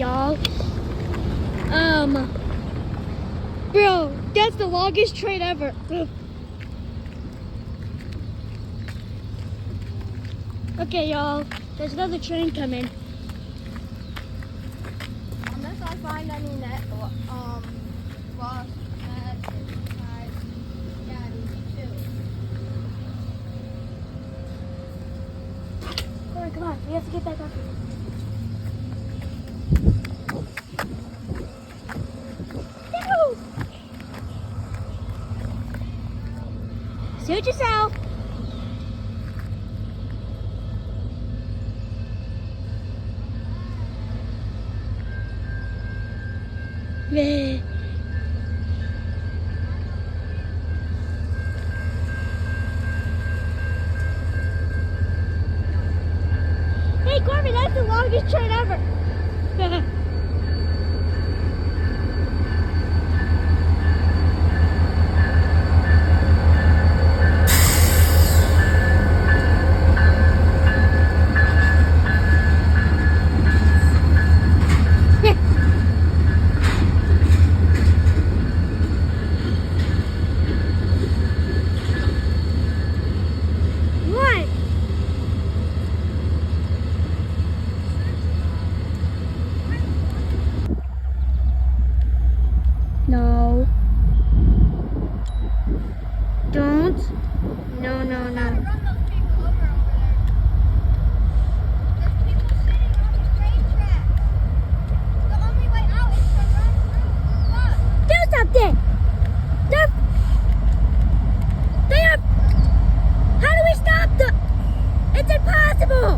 y'all. Bro, that's the longest train ever. Okay, y'all, there's another train coming. Unless I find any lost messages, Daddy, too. Come on, we have to get back up here. Suit yourself. Hey, Corbin, that's the longest train ever. What? No. Don't. No, no, no. Run those people over there. There's people sitting on the train tracks. The only way out is to run through. Look. Do something. They are. How do we stop them? It's impossible.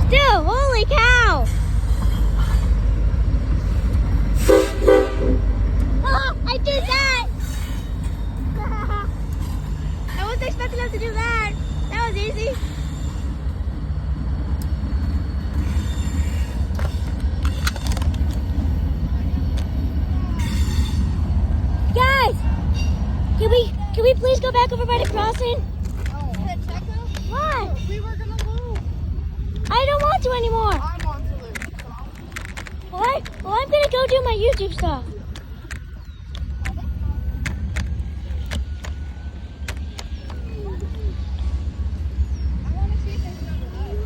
Still, holy cow. Oh, I did that. I wasn't expecting us to do that. That was easy. Guys, can we please go back over by the crossing? Oh, hit Techno? What? We were gonna lose. I don't want to anymore. I want to lose. Well, I'm gonna go do my YouTube stuff. I want to see if there's another light.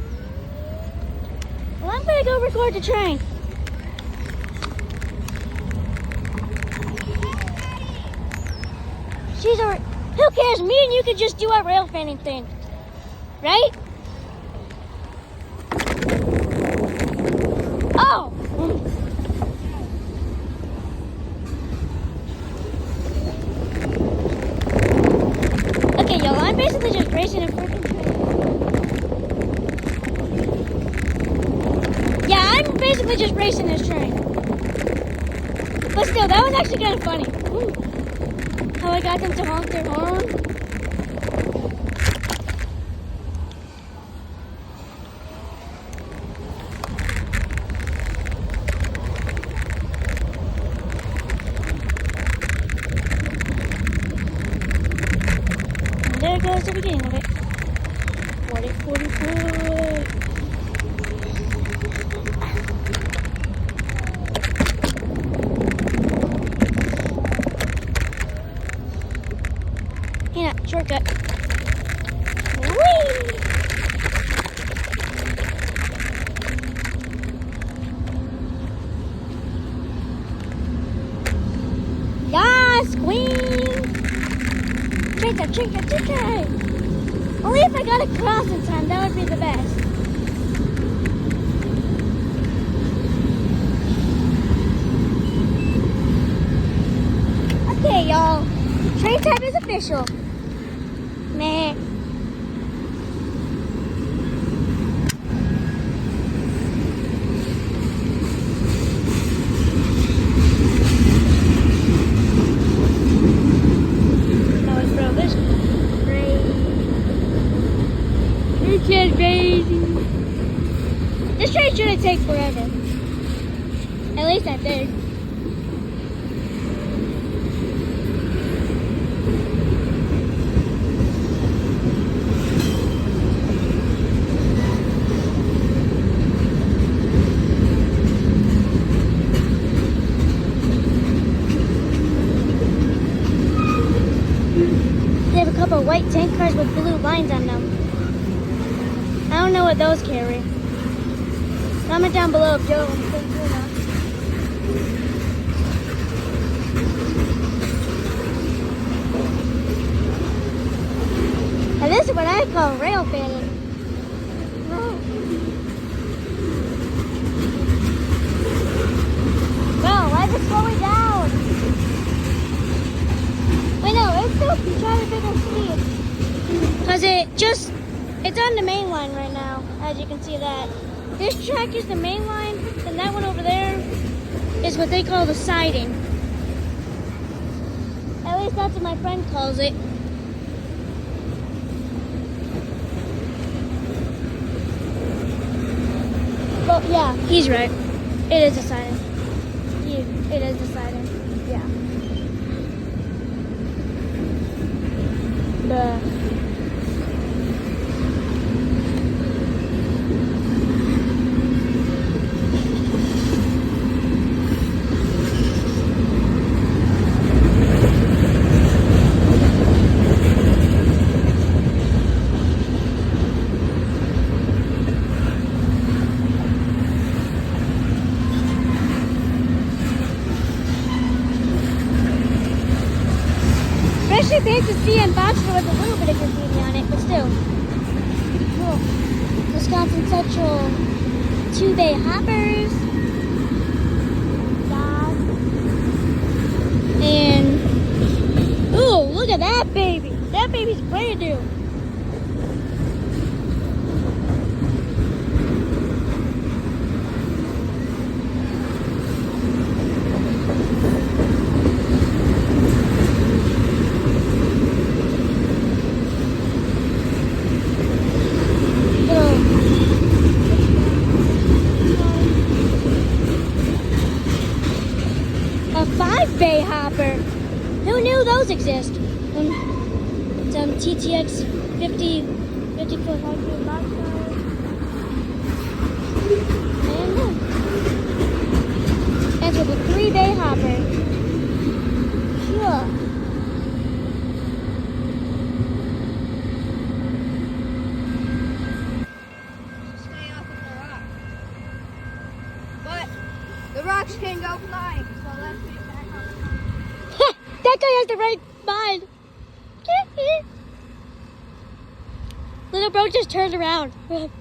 Well, I'm gonna go record the train. She's a. Who cares? Me and you could just do our railfanning thing, right? Oh. Okay, y'all. I'm basically just racing a freaking train. Yeah, I'm basically just racing this train. But still, that was actually kind of funny. Ooh. How I got them to honk their horn. And there goes the beginning of it. 40, 44. Yeah, shortcut. Whee! Yes, queen! Trick. Only if I got across in time, that would be the best. Okay, y'all. Train time is official. Meh. It's just crazy. This train shouldn't take forever. At least I think. They have a couple of white tank cars with blue lines on them. I don't know what those carry. Comment down below if Joe thinks or not. And this is what I call railfanning. Well, why is it slowing down? Wait, no, it's still trying to figure speed. Because it's on the main line right now, as you can see that. This track is the main line, and that one over there is what they call the siding. At least that's what my friend calls it. Well, yeah, he's right. It is the siding. It is the siding. Yeah. But especially big to see in Bachelor with a little bit of graffiti on it, but still. Cool. Wisconsin Central 2-bay hoppers. And, ooh, look at that baby. That baby's brand new. A 5-bay hopper. Who knew those exist? It's TTX 5400 boxcar. And with a 3-bay hopper. Sure. Stay off of the rocks. But the rocks can go flying, so let's get back on the rock. That guy has the right mind. Little bro just turned around. It's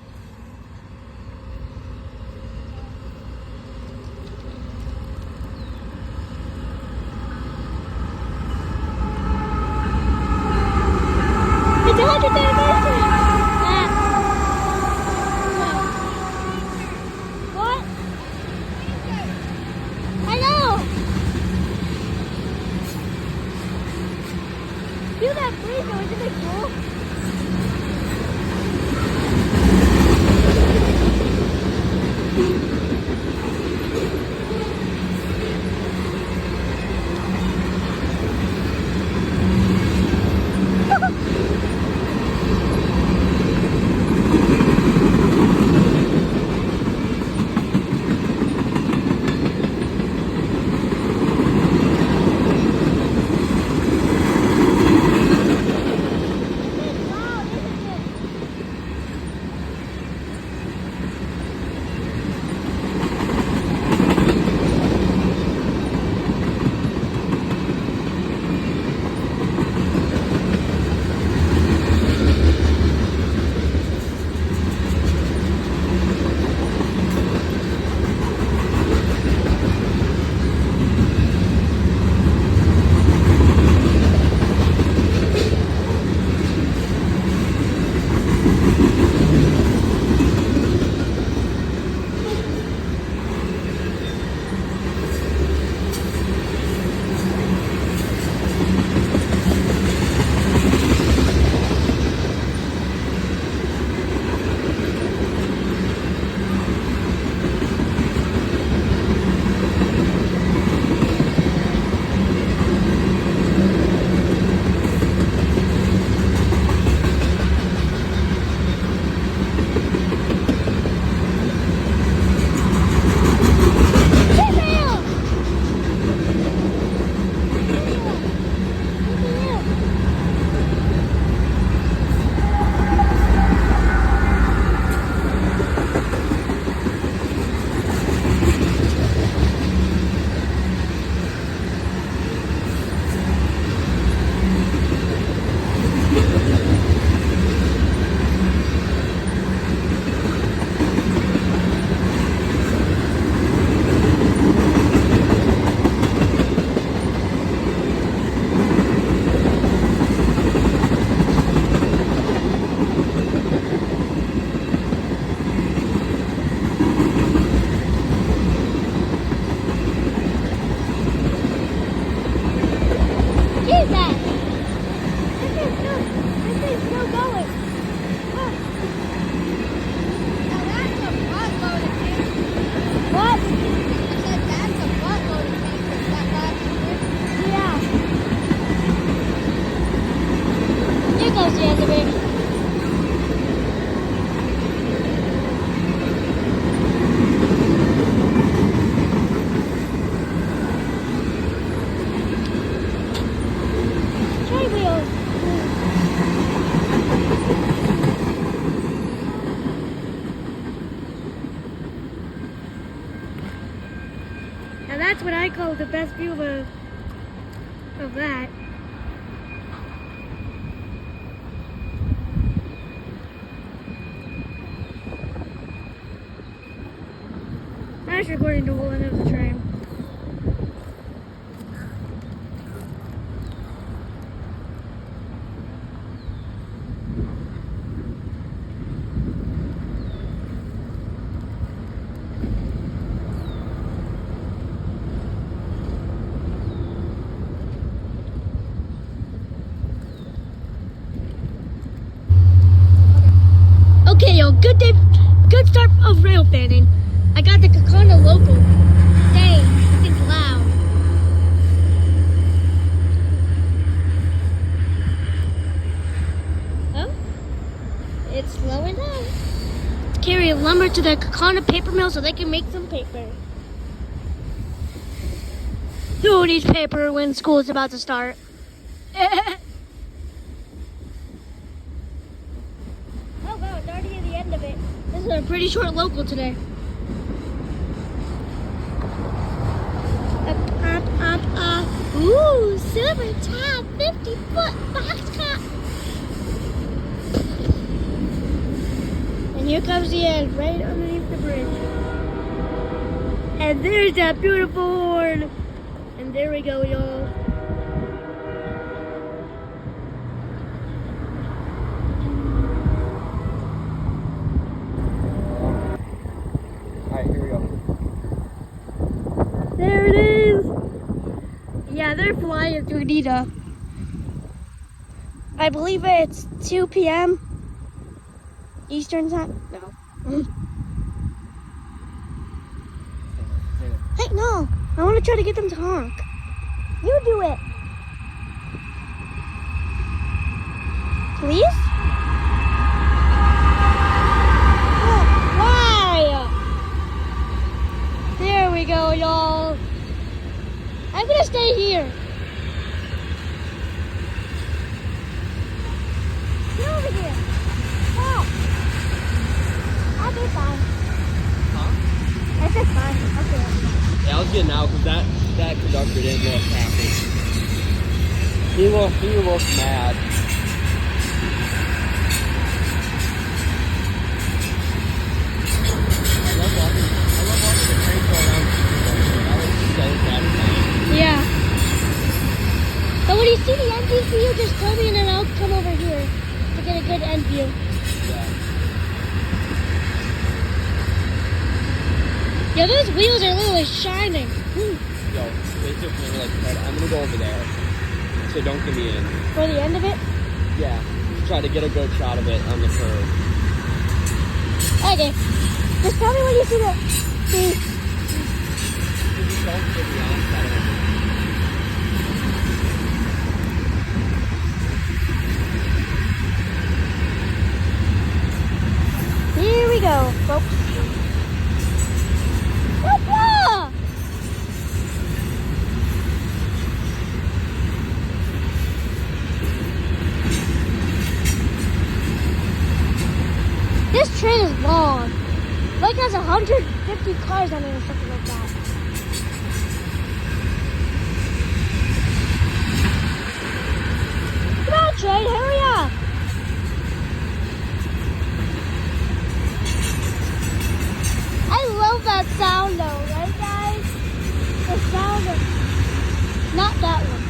100th anniversary. What? I know. Feel that breeze though, isn't it cool? Here goes the end of it. Try wheels. Now that's what I call the best view of that. That's recording the whole end of the train. Okay, yo, good day, good start of Railfanning. I got the Kakana local. Dang, this thing's loud. Oh, it's slowing down. Carry lumber to the Kakana paper mill so they can make some paper. Who needs paper when school is about to start? Oh wow, it's already at the end of it. This is a pretty short local today. Up. Ooh, silver top, 50-foot box car. And here comes the end, right underneath the bridge. And there's that beautiful horn. And there we go, y'all. Alright, here we go. There it is. Yeah, they're flying through Nita. I believe it's 2 p.m. Eastern time. No. Hey, no. I want to try to get them to honk. You do it. Please? Oh, why? There we go, y'all. I'm gonna stay here. Get over here. Oh. I'll be fine. Huh? I said fine. Okay. Yeah, I was getting out because that conductor didn't look happy. He looked mad. I love watching the train go around. That was so satisfying. Yeah. But when you see the engine view, just tell me and then I'll come over here to get a good end view. Yeah. Yeah, those wheels are literally shining. Yo, basically, like, I'm gonna go over there. So don't give me in. For the end of it? Yeah. Try to get a good shot of it on the curve. Okay. Just tell me when you see the... Just don't get me on that end. Here we go, folks. Whoop-wah! This train is long. Like it has 150 cars on it or something like that. Come on, train, hurry up! I love that sound though, right guys? The sound of... Not that one.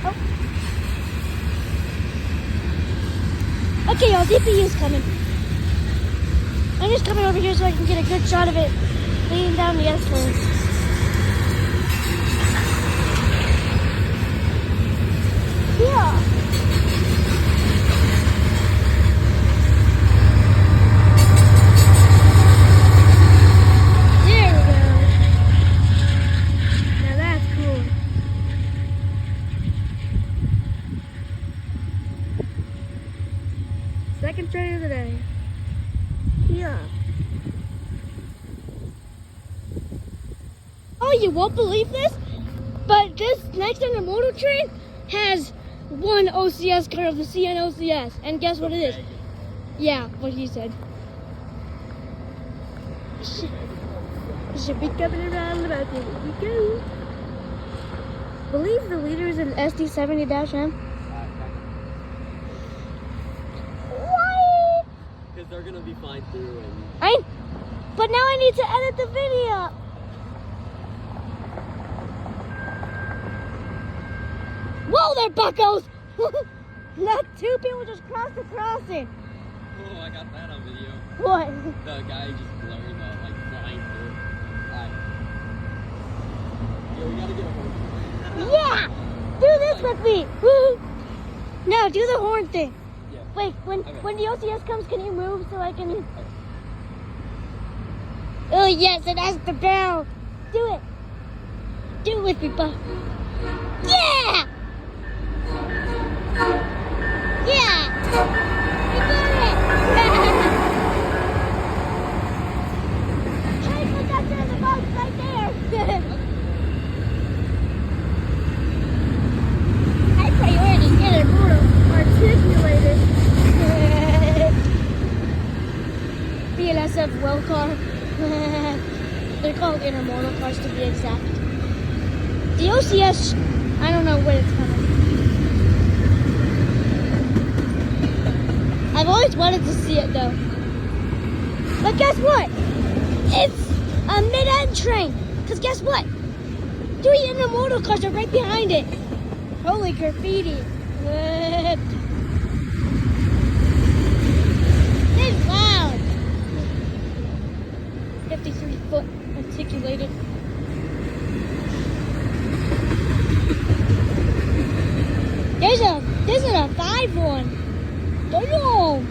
Oh. Okay, y'all, DPU's coming. I'm just coming over here so I can get a good shot of it leaning down the escalator. Yeah. There we go. Now that's cool. second train of the day. Yeah. Oh, you won't believe this, but this next intermodal train has one OCS car of the CNOCS, and guess what it is? Yeah, what he said. Should be coming around about here we go. Believe the leader is an SD70-M. Why? Because they're gonna be flying through and. But now I need to edit the video. Whoa there, buckos! Not two people just crossed the crossing. Oh, I got that on video. What? The guy just blaring out, like flying through. Alright. Yeah, we gotta get a horn. Yeah! Do this with me! Woo! No, do the horn thing. Yeah. Wait, when the OCS comes, can you move so I can... Oh yes, and that's the bell. Do it. Do it with me, bud. Yeah! Yeah! You did it! Try to put that in the box right there. High priority intermodal articulated. BLSF well car. They're called intermodal cars to be exact. The OCS, I don't know when it's coming. I've always wanted to see it though. But guess what? It's a mid-end train. Because guess what? 3 intermodal cars are right behind it. Holy graffiti. What? It's loud. 53-foot articulated. This is a 5-1. Damn.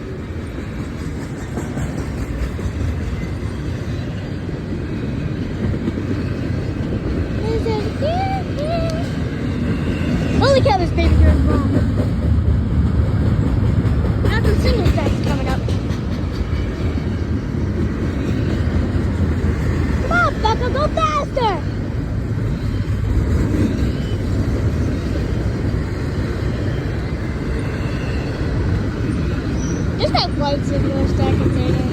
Holy cow, this baby girl's wrong. Now some single stacks coming up. Come on, Becca, go faster! Just that white singular stack container.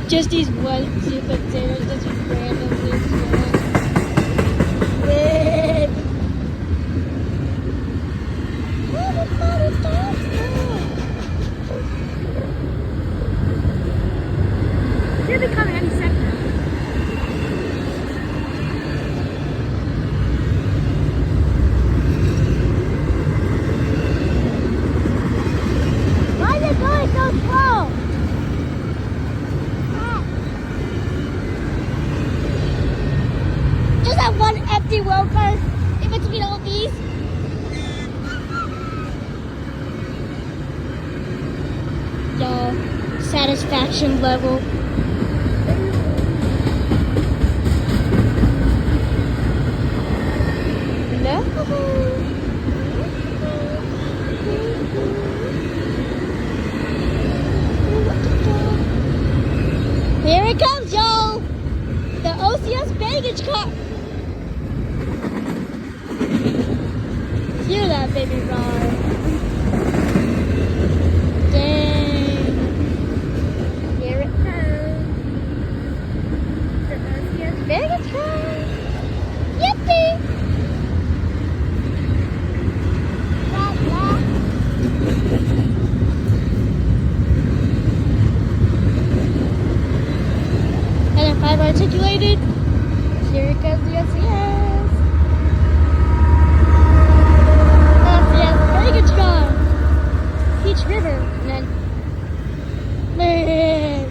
Just these white containers that just randomly float. They'll be coming any second now. Why is it going so slow? One empty well car in between all these. Y'all, satisfaction level. No. Here it comes, y'all. The OCS baggage car. Hear that baby roar. Dang. Here it comes. The OCS baggage car. Yippee! Blah, blah. And if I've articulated, here it comes the OCS. it's gone. Peach River, and then man.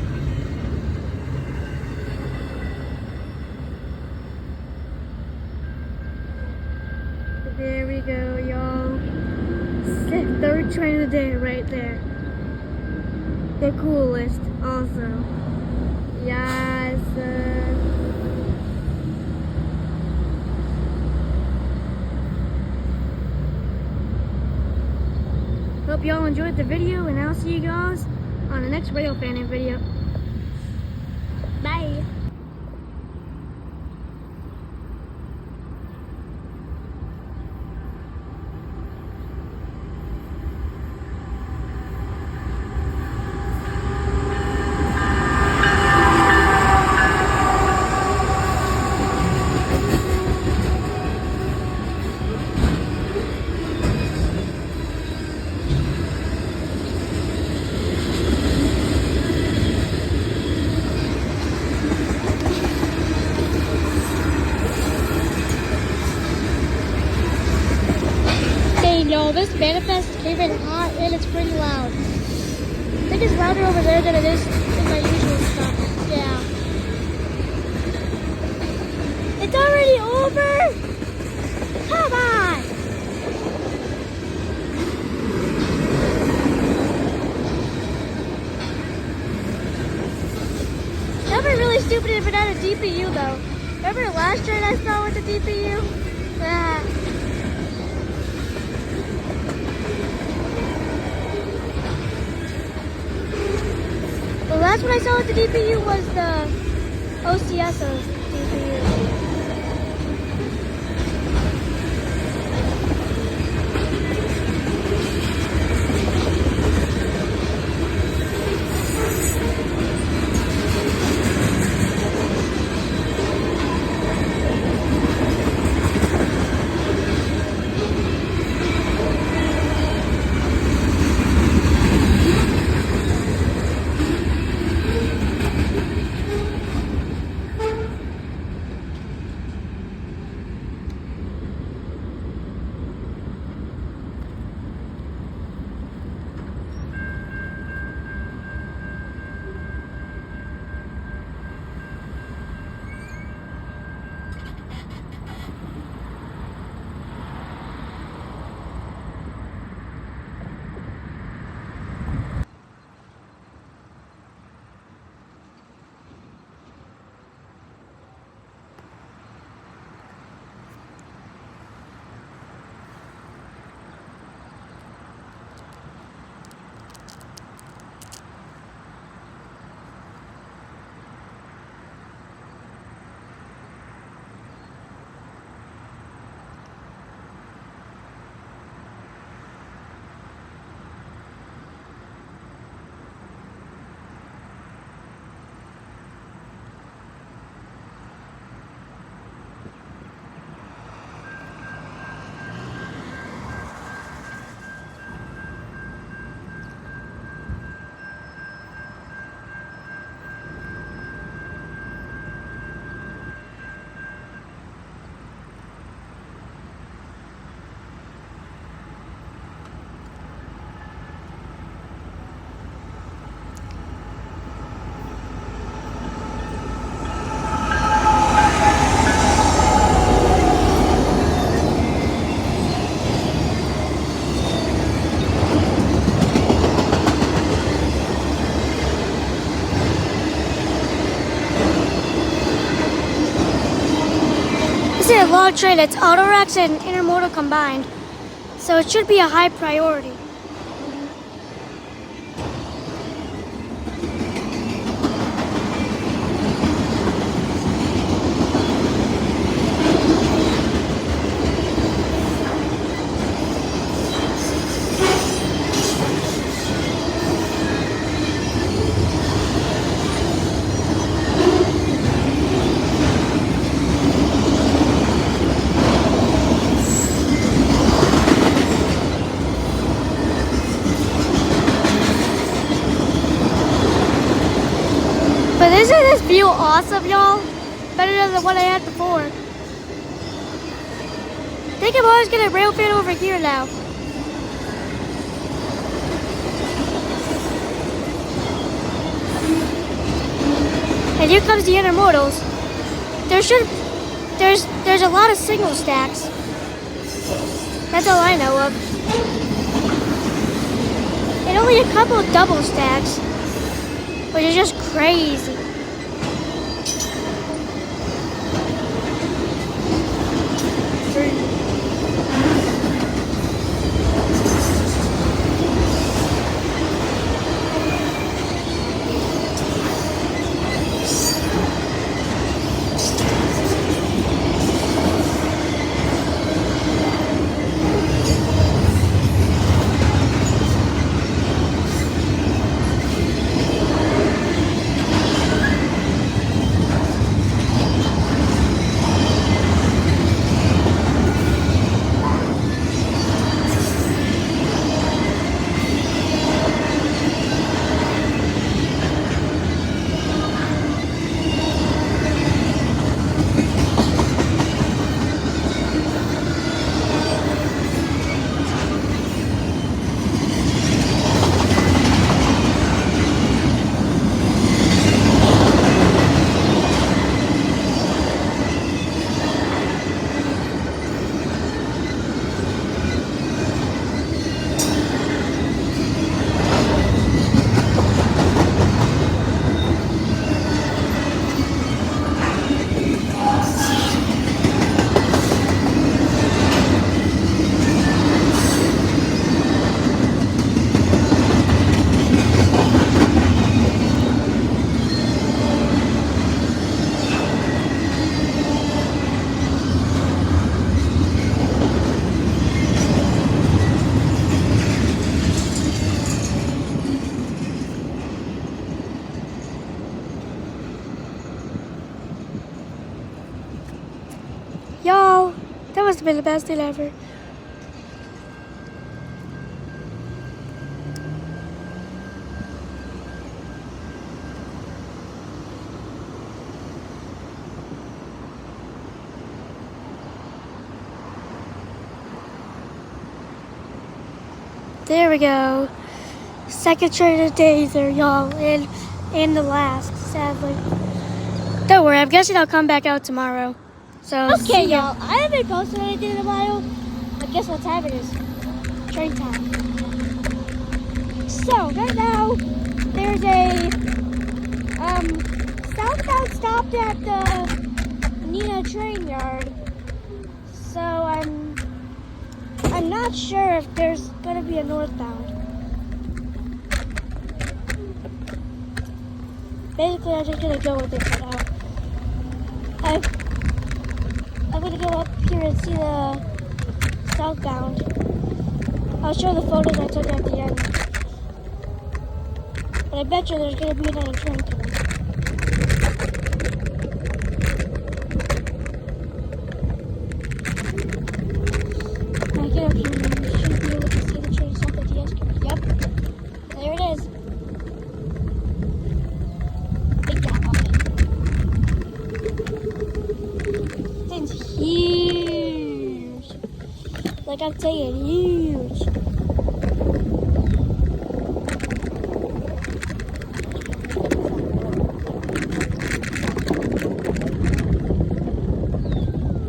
There we go, y'all. Third train of the day right there. The coolest, also. Yes. Hope y'all enjoyed the video, and I'll see you guys on the next Railfanning video. Bye. Yo, this manifest came in hot and it's pretty loud. I think it's louder over there than it is in my usual stuff. Yeah. It's already over? Come on! That would be really stupid if it had a DPU though. Remember last train I saw with the DPU? Yeah. The last one I saw with the DPU was the OCS's DPU. This is a log train that's auto-racks and intermodal combined, so it should be a high priority. But isn't this view awesome, y'all? Better than the one I had before. I think I'm always gonna rail fan over here now. And here comes the intermodals. There's a lot of single stacks. That's all I know of. And only a couple of double stacks, which is just crazy. Y'all, that must have been the best day ever. There we go. Second train of the day there, y'all. And the last, sadly. Don't worry, I'm guessing I'll come back out tomorrow. So Okay, y'all. I haven't posted anything in a while, but guess what time it is? Train time. So right now, there's a southbound stop at the Nina train yard. So I'm not sure if there's gonna be a northbound. Basically, I'm just gonna go with it for now. I'm gonna go up here and see the southbound. I'll show the photos I took at the end. But I bet you there's gonna be another train coming. When I get up here, you should be able to see the train stop at the escalator. Yep, there it is. Big gap on it. Thing's huge. Like I'm saying, huge.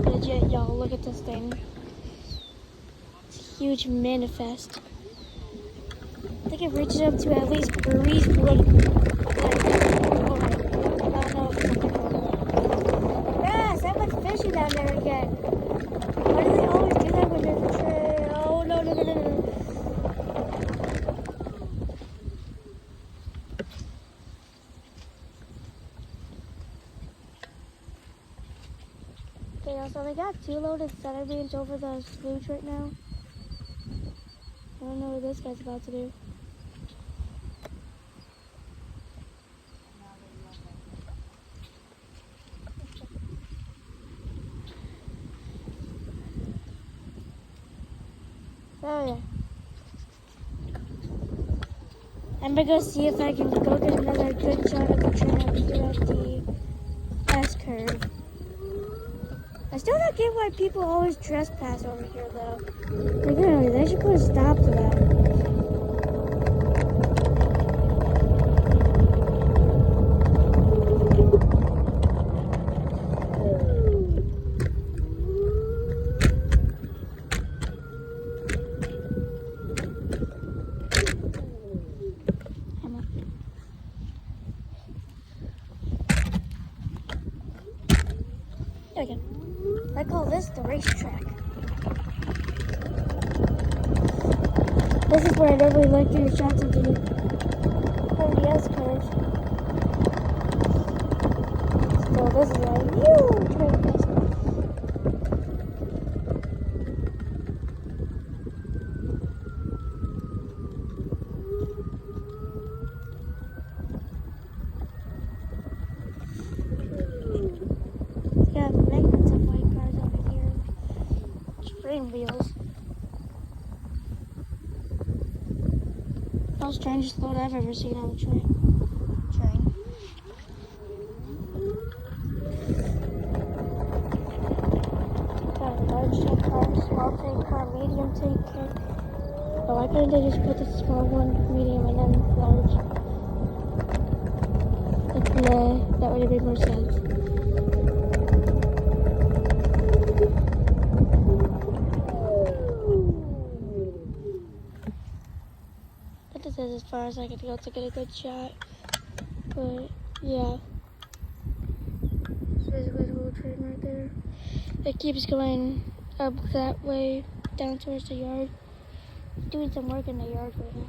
Legit, y'all, look at this thing. It's a huge manifest. I think it reaches up to at least Breezewood. I don't know if it's yes, that much fishing down there again. Why do they always do that when there's a trail? Oh, no. Okay, so they got 2 loaded center beams over the sluice right now. I don't know what this guy's about to do. Oh yeah. I'm gonna go see if I can go get another good shot of the train up here at the S curve. I still don't get why people always trespass over here though. Like literally, they should put a stop to that. I call this the racetrack. This is where I normally like to do shots of the S curve. So this is a huge race. Yeah, magnets of white cars over here. Train wheels. Most strangest load I've ever seen on a train. Got a large tank car, small tank car, medium tank car. But why couldn't they just put the small one, medium, and then large? Like, nah, that would have made more sense. But this is as far as I could go to get a good shot. But yeah, this is the whole train right there. It keeps going up that way, down towards the yard. Doing some work in the yard right now.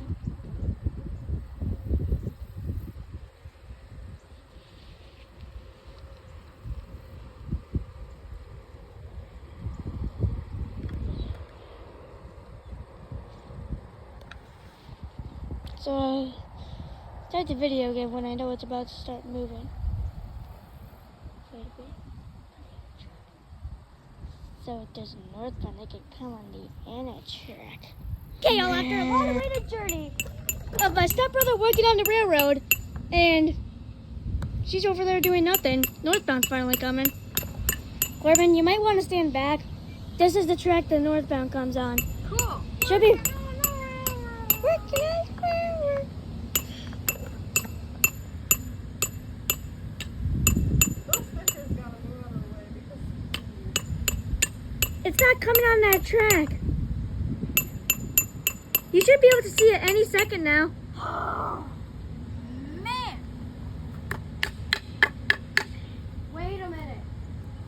So I start the video again when I know it's about to start moving. Wait a bit. So there's a northbound that can come on the inner track. Okay, y'all, after a long-awaited journey of my stepbrother working on the railroad, and she's over there doing nothing. Northbound finally coming. Corbin, you might want to stand back. This is the track the northbound comes on. Cool. Should be. Working on railroad. It's not coming on that track. You should be able to see it any second now. Oh, man. Wait a minute.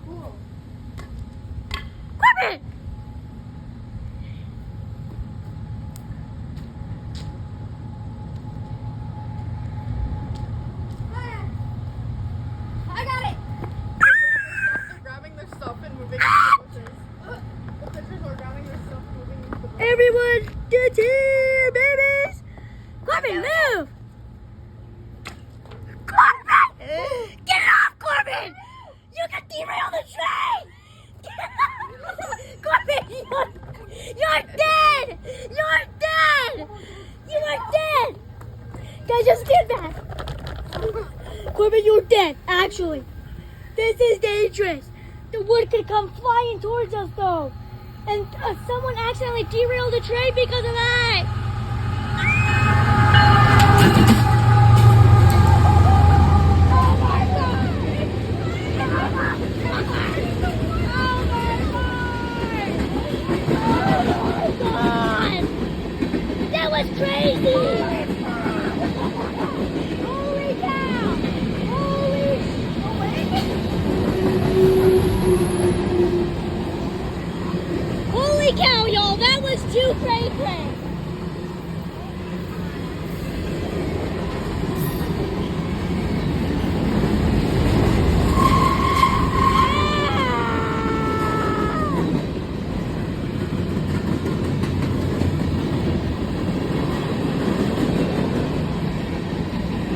Cool. Corbin! I got it. They're grabbing their stuff and moving into the bushes. The pitchers are grabbing their stuff and moving into the bushes. Everyone, get here, babies! Corbin, move! Corbin! Get it off, Corbin! You can derail the train! Corbin, you're dead! You're dead! You are dead! Guys, just stand back! Corbin, you're dead, actually. This is dangerous. The wood could come flying towards us, though. And someone accidentally derailed the train because of that. Oh my God! That was crazy! Holy cow! Holy cow, y'all! That was too crazy!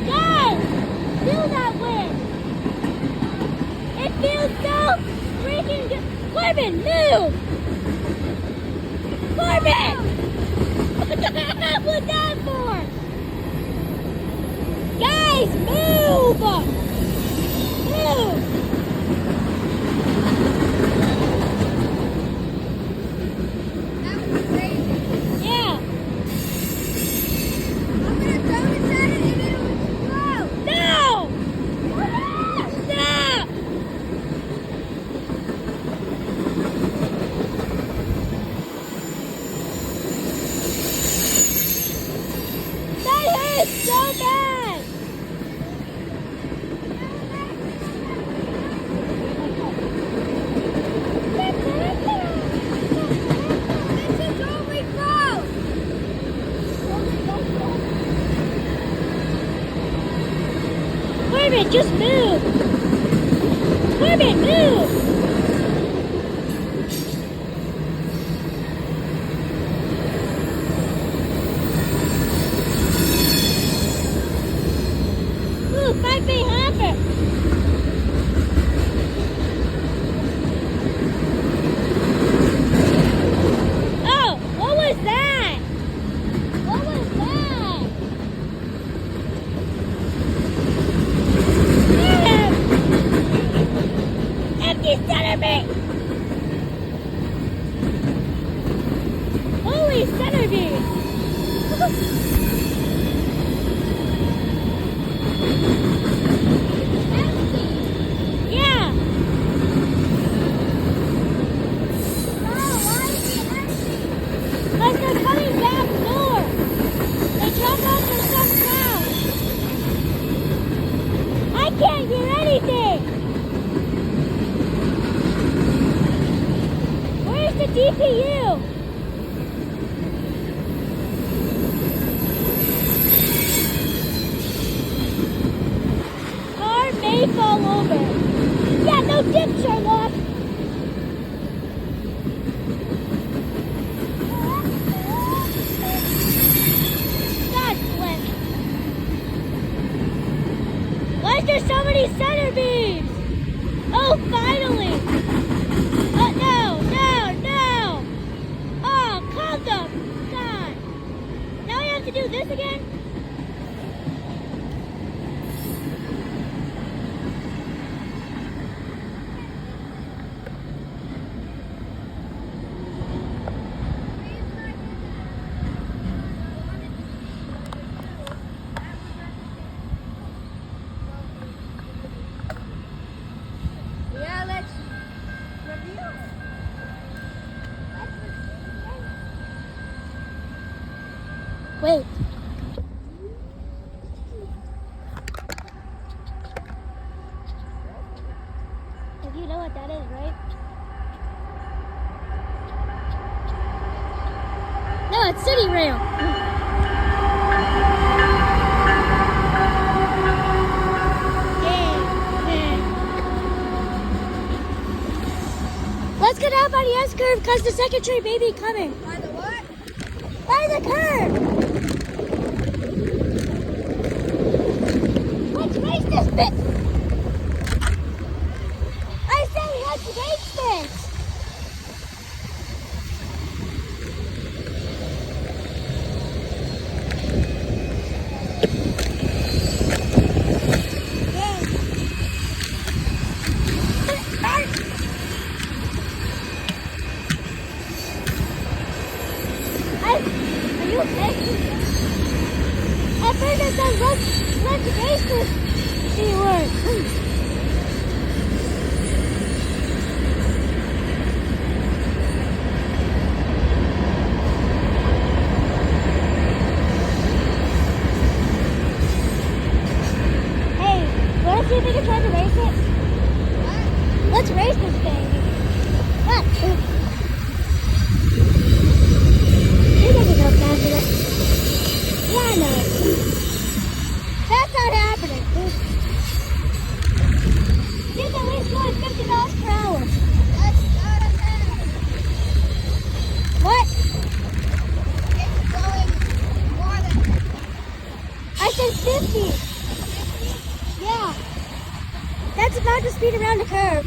Guys, feel that wind! It feels so freaking good! Corbin, move! Corbin! What the heck was that for? Guys, move! Move! That was crazy. Yeah. I'm gonna throw this at it and it'll explode. No! Stop! That hurts so bad! just move. Corbin, move. Ooh, 5-bay hopper. Oh, what was that? What was that? Empty centerbeam! Holy centerbeam! Yeah! Because they're coming back north! They drop off their stuff now! I can't hear anything! Where's the DPU? Car may fall over. Yeah, no dip, Sherlock. God bless. Why is there so many center beams? Oh, finally. Oh, no, no, no. Oh, calm them. God. Now I have to do this again? Yeah, let's review. Wait. If you know what that is, right? No, it's City Rail. Let's get out by the S curve because the second train may be coming. By the what? By the curve! Let's race this bit! I say let's race this! Are you okay? At first I said let's race this C-word. Hey, wanna see if we can try to race it? What? Let's race this thing. What? Maybe I can go faster than... Yeah, I know. That's not happening. He's at least going 50 miles per hour. That's not a man. What? It's going more than I said 50. Yeah. That's about the speed around the curve.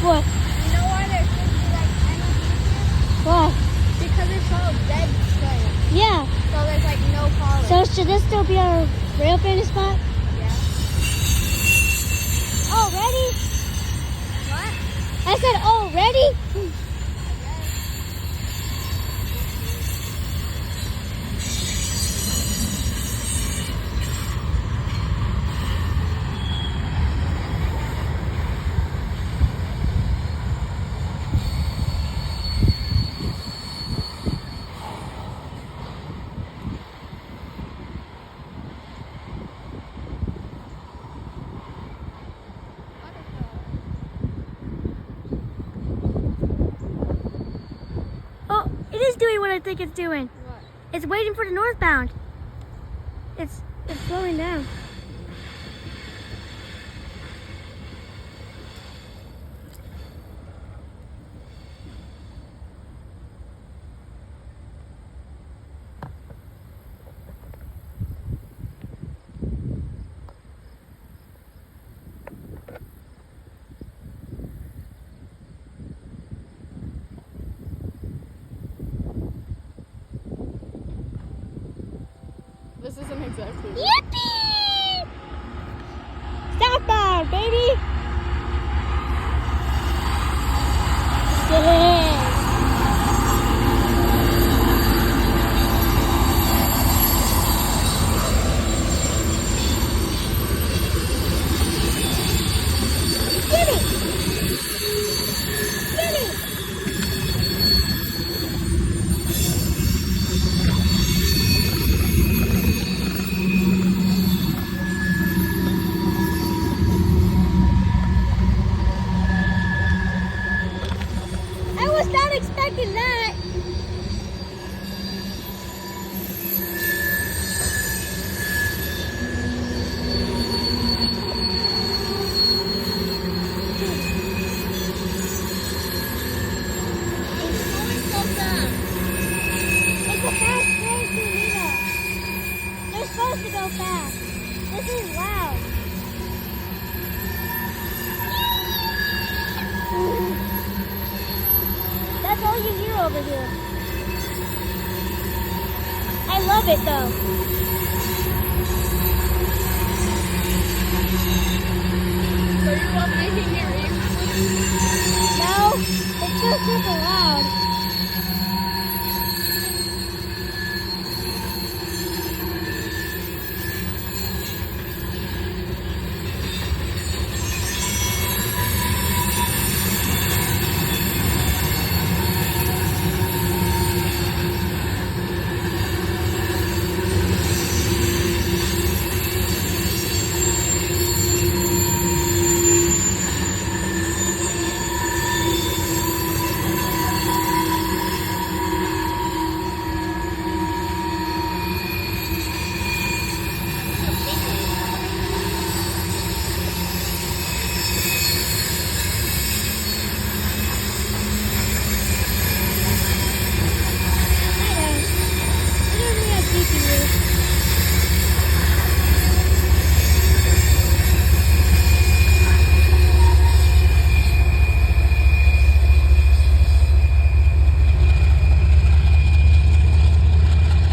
What? You know why there should be like any What? because it's all dead straight. Yeah. So there's like no polish. So should this still be our Railfanning spot? yeah. Already? What? I said already? doing what I think it's doing. What? It's waiting for the northbound. It's slowing down. This isn't exactly. Yippee! Southbound, baby! Yeah. Get it! Get it! I was not expecting that. It's a fast train to Lita. They're supposed to go fast. This is loud. That's all you hear over here. I love it though. So you love making your No, it's still super loud.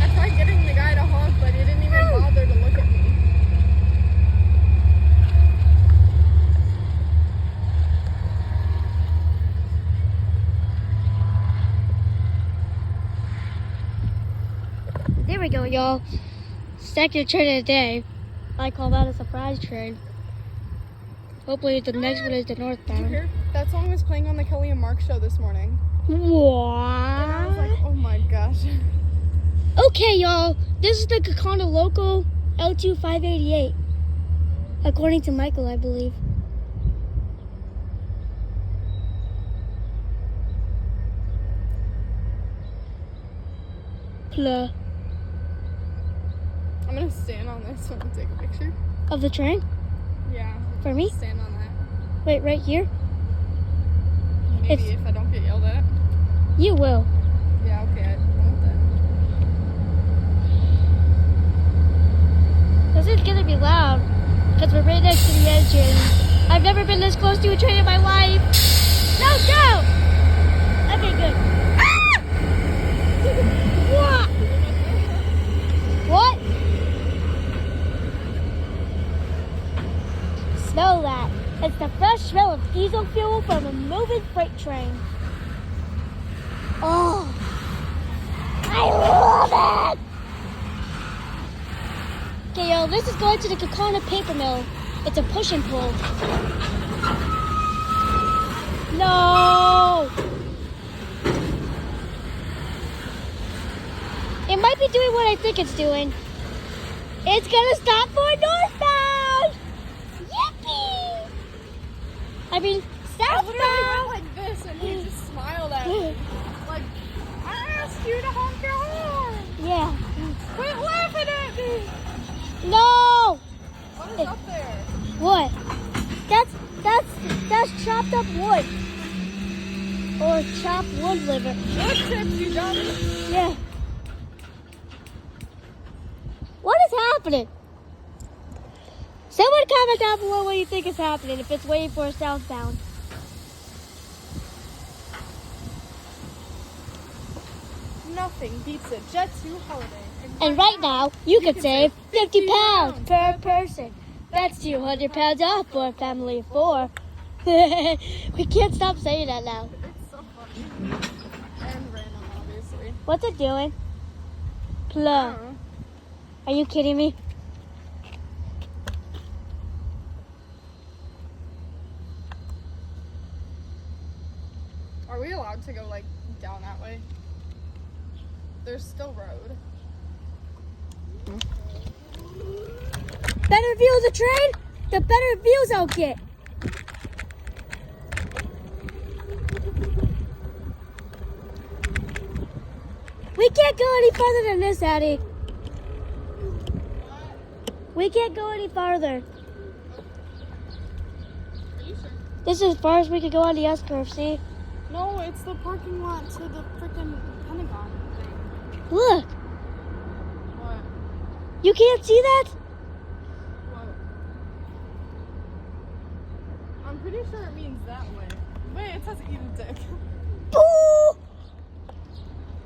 I tried getting the guy to honk, but he didn't even bother to look at me. There we go, y'all. Second train of the day. I call that a surprise train. Hopefully the next one is the Did you northbound. hear? That song was playing on the Kelly and Mark show this morning. And I was like, What? oh my gosh. Okay, y'all. This is the Kakana Local L2588. According to Michael, I believe. Pla. I'm gonna stand on this one and take a picture. Of the train? Yeah. For me? Stand on that. Wait, right here? Maybe It's- if I don't get yelled at. You will. Yeah, okay, I want that. This is gonna be loud. Because we're right next to the engine. I've never been this close to a train in my life. No, go! Okay, good. Ah! What? What? Smell that. It's the fresh smell of diesel fuel from a moving freight train. Oh, I love it! Okay, yo, this is going to the Kakana paper mill. It's a push and pull. No! It might be doing what I think it's doing. It's gonna stop for northbound! Yippee! I mean, I literally southbound! went like this and he just smiled at me. Like, I asked you to honk your horn. Yeah. Quit laughing at me. No! What is up there? What? That's chopped up wood. Or chopped wood liver. Wood chips, you dummy. Yeah. What is happening? Someone comment down below what you think is happening if it's waiting for a southbound. Nothing beats a Jet 2 holiday. And right now, you can save 50 pounds per person. That's 200 pounds off for a family of 4. We can't stop saying that now. It's so funny. And random, obviously. What's it doing? I Plug. don't know. Are you kidding me? Are we allowed to go, like, down that way? There's still road. Better view of the train, the better views I'll get. We can't go any farther than this, Addie. We can't go any farther. Are you sure? This is as far as we could go on the S-curve, see? No, it's the parking lot to the freaking Pentagon thing. Look, What? you can't see that? What? I'm pretty sure it means that way. Wait, it says eat a dick. Boo!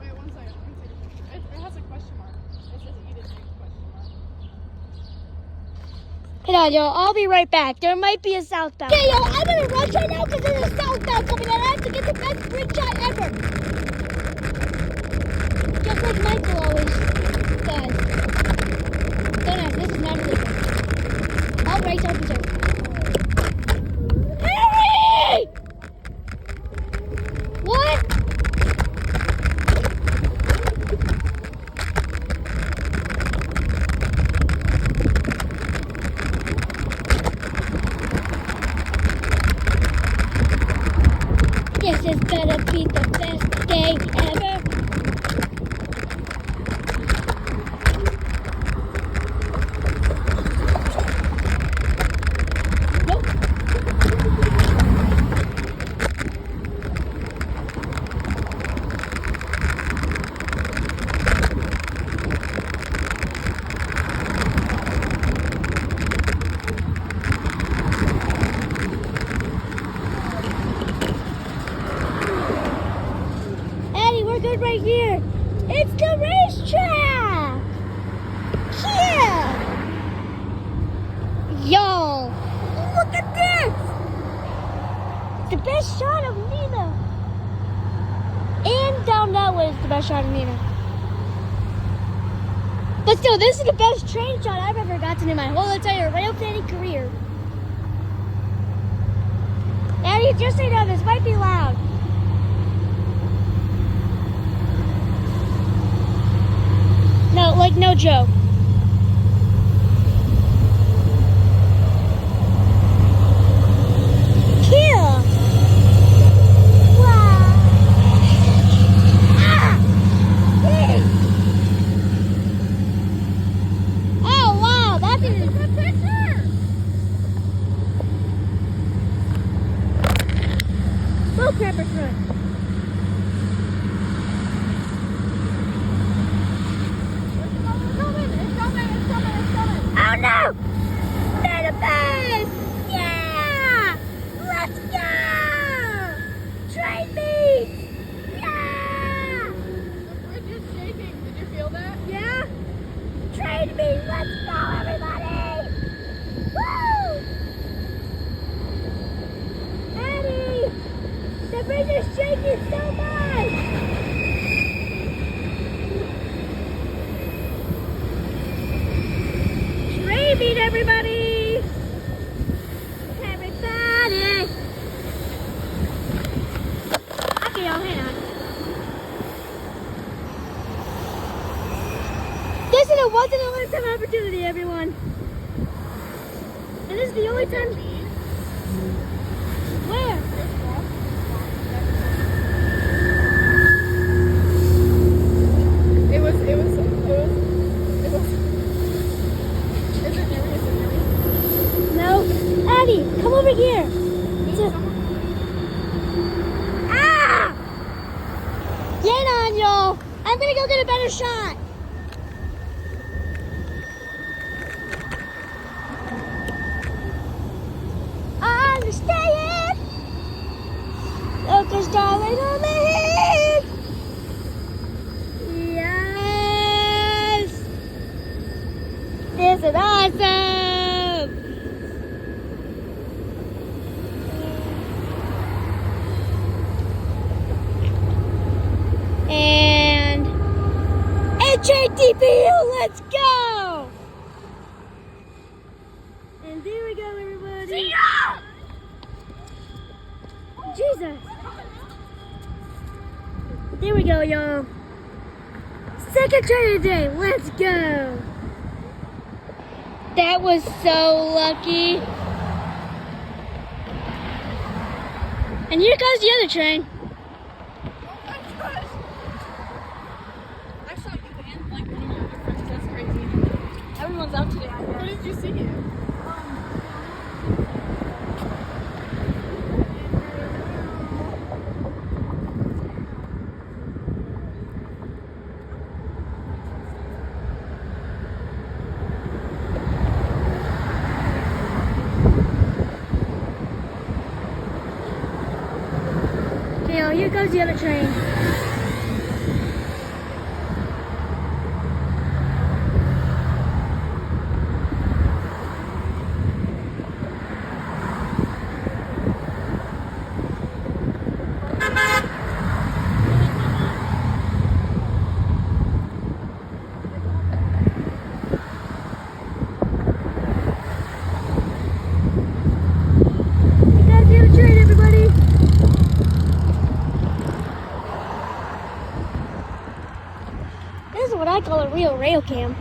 Wait, 1 second. Let me take a picture. It has a question mark. It says eat a dick question mark. Hang on, y'all. I'll be right back. There might be a southbound. Okay, y'all. I'm in a rush right now because there's a southbound coming and I have to get the best bridge shot ever. Just like Michael always does. Don't ask. This is not illegal. I'll race up his own. Harry! What? This is gonna be the best day ever. Nope. Eddie, we're good right here. It's the racetrack. Yeah. Y'all, look at this. The best shot of Nina. And down that way is the best shot of Nina. But still, this is the best train shot I've ever gotten in my whole entire railfanning career. Eddie, just so you know, this might be loud. No, like no joke. Kill. Wow. Ah! Yes. Oh wow, that is a good picture. Bull crapper front. Oh no! They're the best! Yeah! Let's go! Train meet! Yeah! The bridge is shaking. Did you feel that? Yeah? Train meet! Let's go, everybody! Woo! Addie! The bridge is shaking so much! Train meet, everybody! Everybody! Okay, y'all, hang on. This is a once in a lifetime opportunity, everyone. And this is the only time. Where? I'm gonna go get a better shot. I'm staying. Look, darling on the head. Yes. This is awesome. And HATPU, let's go! And there we go, everybody. See ya! Jesus. There we go, y'all. Second try today, let's go. That was so lucky. And here goes the other train. Oh my gosh. I saw you and like one of your other friends. That's crazy. Everyone's out today. Where did you see you? Okay, y'all, here goes the other train. Here goes the other train, everybody. This is what I call a real rail cam.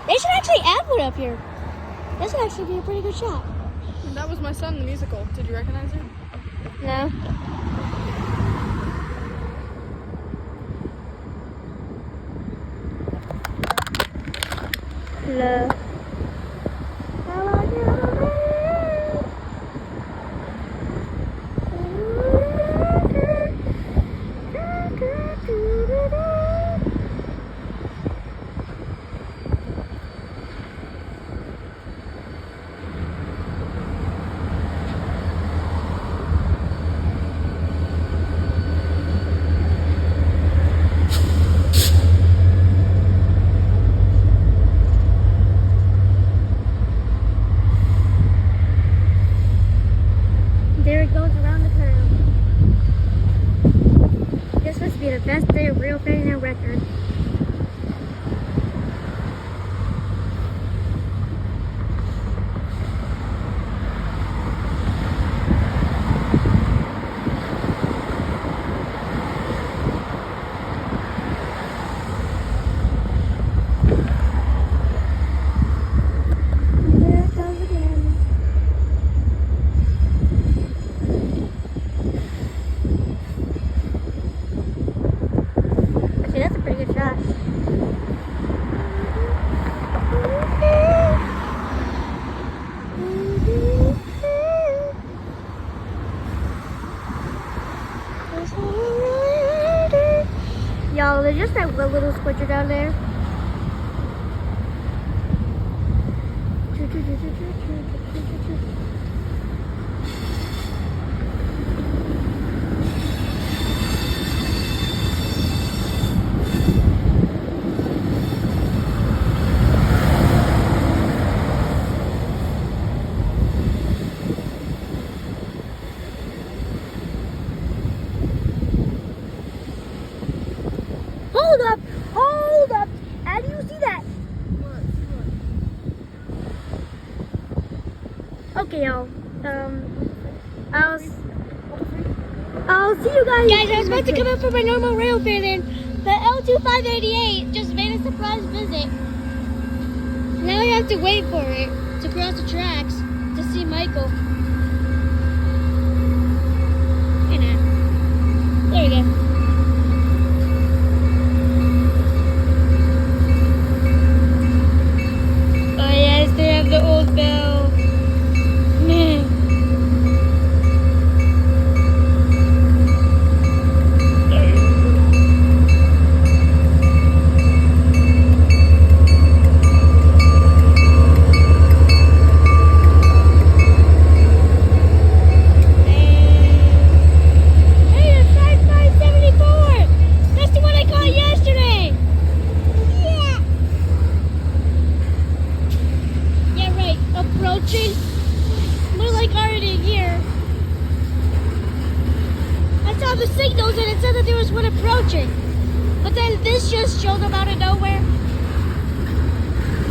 They should actually add one up here. This would actually be a pretty good shot. That was my son in the musical. Did you recognize her? No. Hello. There it goes around the curve. This must be the best day of Railfanning on record. There it goes again. Actually, that's a pretty good shot. Y'all, there's just that one little squidger down there. Hold up! Hold up! How do you see that? Okay, y'all. I'll see you guys. Guys, I was about to come up for my normal rail fan, but L2588 just made a surprise visit. Now I have to wait for it to cross the tracks to see Michael. Hey, now. There we go. Oh yes, they have the old bell. Man. this just showed up out of nowhere.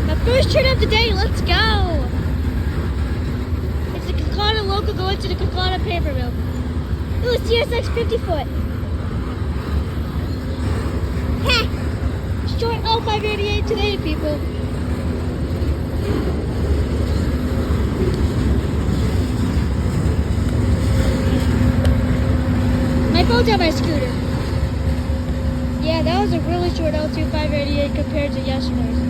My first trip of the day, let's go. It's the Kakana local going to the Kakana paper mill. Ooh, CSX 50 foot. Ha! Short L588 today, people. My phone's on my scooter. Yeah, that was a really short L2588 compared to yesterday's.